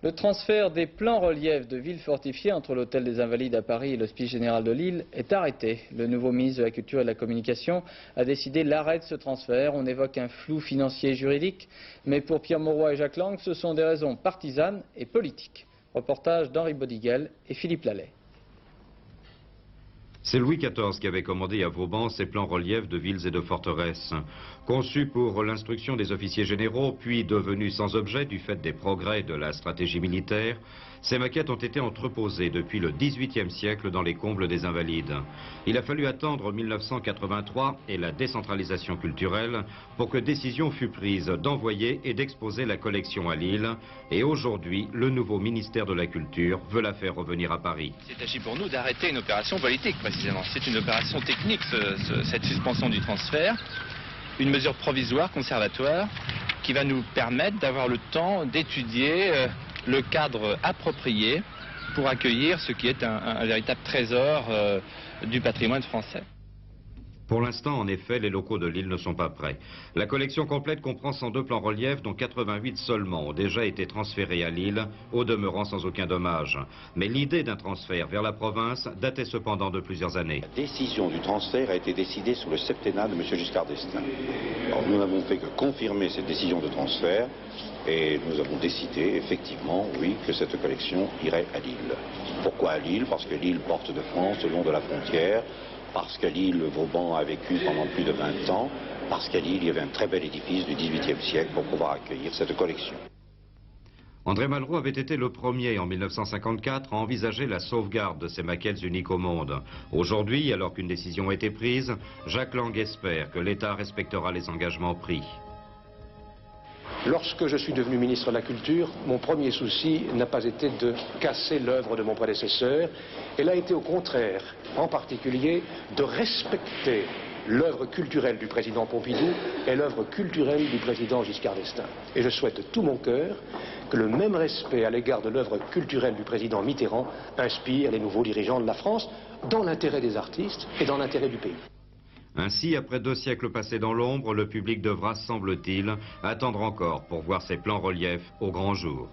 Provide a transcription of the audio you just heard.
Le transfert des plans reliefs de villes fortifiées entre l'Hôtel des Invalides à Paris et l'Hospice Général de Lille est arrêté. Le nouveau ministre de la Culture et de la Communication a décidé l'arrêt de ce transfert. On évoque un flou financier et juridique, mais pour Pierre Mauroy et Jacques Lang, ce sont des raisons partisanes et politiques. Reportage d'Henri Bodiguel et Philippe Lallet. C'est Louis XIV qui avait commandé à Vauban ces plans reliefs de villes et de forteresses. Conçus pour l'instruction des officiers généraux, puis devenus sans objet du fait des progrès de la stratégie militaire, ces maquettes ont été entreposées depuis le XVIIIe siècle dans les combles des Invalides. Il a fallu attendre 1983 et la décentralisation culturelle pour que décision fût prise d'envoyer et d'exposer la collection à Lille. Et aujourd'hui, le nouveau ministère de la Culture veut la faire revenir à Paris. Il s'agit pour nous d'arrêter une opération politique, précisément. C'est une opération technique, cette suspension du transfert. Une mesure provisoire, conservatoire, qui va nous permettre d'avoir le temps d'étudier le cadre approprié pour accueillir ce qui est un véritable trésor du patrimoine français. Pour l'instant, en effet, les locaux de Lille ne sont pas prêts. La collection complète comprend 102 plans reliefs, dont 88 seulement ont déjà été transférés à Lille, au demeurant sans aucun dommage. Mais l'idée d'un transfert vers la province datait cependant de plusieurs années. La décision du transfert a été décidée sous le septennat de M. Giscard d'Estaing. Alors nous n'avons fait que confirmer cette décision de transfert et nous avons décidé effectivement, oui, que cette collection irait à Lille. Pourquoi à Lille? Parce que Lille porte de France le long de la frontière. Parce qu'à Lille, Vauban a vécu pendant plus de 20 ans, parce qu'à Lille, il y avait un très bel édifice du XVIIIe siècle pour pouvoir accueillir cette collection. André Malraux avait été le premier, en 1954, à envisager la sauvegarde de ces maquettes uniques au monde. Aujourd'hui, alors qu'une décision a été prise, Jacques Lang espère que l'État respectera les engagements pris. Lorsque je suis devenu ministre de la Culture, mon premier souci n'a pas été de casser l'œuvre de mon prédécesseur. Elle a été au contraire, en particulier, de respecter l'œuvre culturelle du président Pompidou et l'œuvre culturelle du président Giscard d'Estaing. Et je souhaite de tout mon cœur que le même respect à l'égard de l'œuvre culturelle du président Mitterrand inspire les nouveaux dirigeants de la France dans l'intérêt des artistes et dans l'intérêt du pays. Ainsi, après 2 siècles passés dans l'ombre, le public devra, semble-t-il, attendre encore pour voir ces plans reliefs au grand jour.